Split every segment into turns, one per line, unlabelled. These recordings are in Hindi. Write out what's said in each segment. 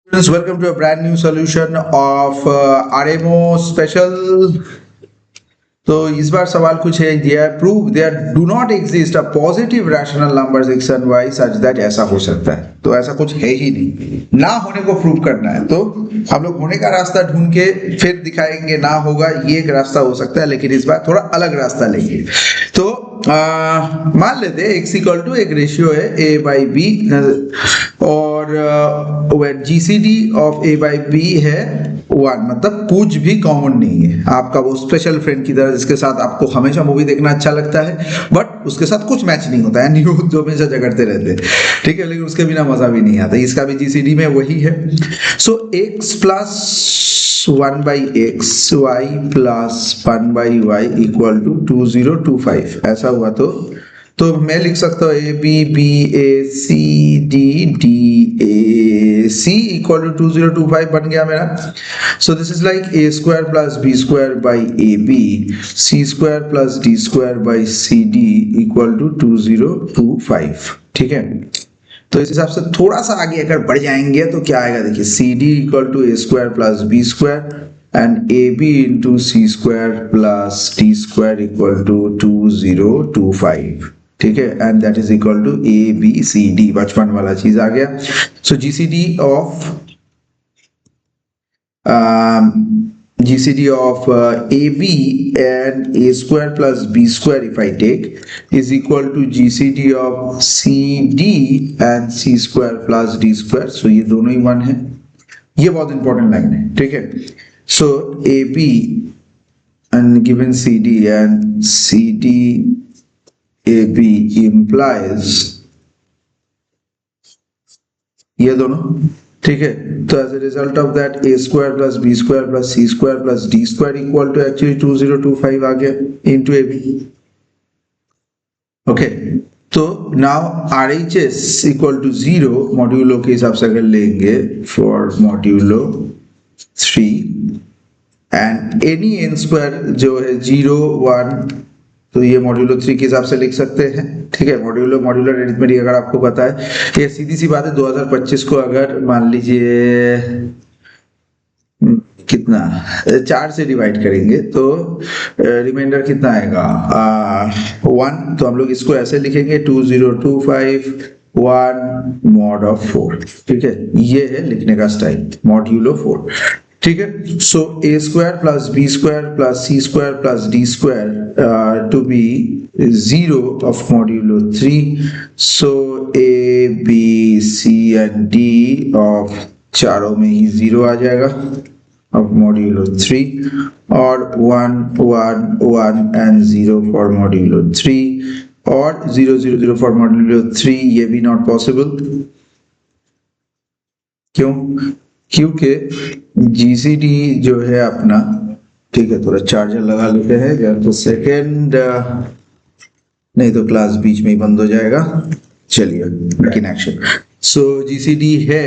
Students, welcome to a brand new solution of RMO special. तो इस बार सवाल कुछ है दिया है, prove there do not exist a positive rational numbers X and Y such that ऐसा हो सकता है। तो ऐसा कुछ है ही नहीं, ना होने को प्रूव करना है। तो हम लोग होने का रास्ता ढूंढ के फिर दिखाएंगे ना होगा, ये एक रास्ता हो सकता है, लेकिन इस बार थोड़ा अलग रास्ता लेंगे। तो मान लेते हैं x इक्वल टू एक रेशियो है a बाई बी और GCD of a by B है 1, मतलब कुछ भी कॉमन नहीं है। आपका वो स्पेशल फ्रेंड की तरह जिसके साथ आपको हमेशा मूवी देखना अच्छा लगता है, बट उसके साथ कुछ मैच नहीं होता है, न्यू जो हमेशा झगड़ते रहते हैं, ठीक है, लेकिन उसके बिना मजा भी नहीं आता। इसका भी जीसीडी में वही है। So x plus 1 by X Y plus 1 by Y equal to 2025 ऐसा हुआ। तो मैं लिख सकता हूँ A B B A C D D A C equal to 2025 बन गया मेरा। So this is like A square plus B square by A B C square plus D square by C D equal to 2025, ठीक है। तो इस हिसाब से थोड़ा सा आगे अगर बढ़ जाएंगे तो क्या आएगा, देखिए C D equal to A square plus B square and AB into C square plus D square equal to 2025, ठीक है, and that is equal to A B C D, बचपन वाला चीज आ गया। So GCD of AB and A square plus B square if I take is equal to GCD of CD and C square plus D square। So ये दोनों ही 1 है, ये बहुत इंपॉर्टेंट लाइन है, ठीक है। So AB and given CD and CD AB implies ये दोनों, ठीक है। तो as a result of that A square plus B square plus C square plus D square equal to actually 2025 आ गया into AB, okay। तो now RHS equal to 0 modulo के हिसाब से अगर लेंगे for modulo 3 and any N square जो है 0 1, तो ये मॉड्यूलो 3 के हिसाब से लिख सकते हैं, ठीक है। मॉड्यूलर अरिथमेटिक अगर आपको पता है, ये सीधी सी बात है। 2025 को अगर मान लीजिए कितना 4 से डिवाइड करेंगे तो रिमाइंडर कितना आएगा 1। तो हम लोग इसको ऐसे लिखेंगे 2025 1 मॉड ऑफ 4, ठीक है। ये है लिखने का स्टाइल मॉड्यूलो 4, ठीक है। So A square plus B square plus C square plus D square to be 0 of modulo 3। So A B C and D of चारों में ही 0 आ जाएगा of modulo 3 और 1 1 1 and 0 for modulo 3 और 0 0 0 for modulo 3, ये भी नॉट पॉसिबल। क्यों? क्योंकि GCD जो है अपना, ठीक है, थोड़ा चार्जर लगा लेते हैं या तो सेकेंड, नहीं तो क्लास बीच में ही बंद हो जाएगा। चलिए back in action. So GCD है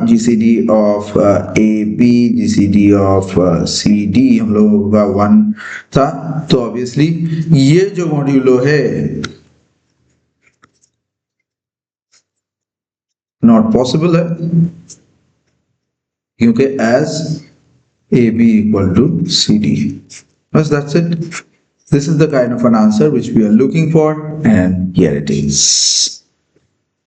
GCD of AB GCD of CD हम लोगों का 1 था, तो ऑब्वियसली ये जो मॉड्यूलो है नॉट पॉसिबल है, क्योंकि as AB equal to CD। बस that's it. This is the kind of an answer which we are looking for, and here it is.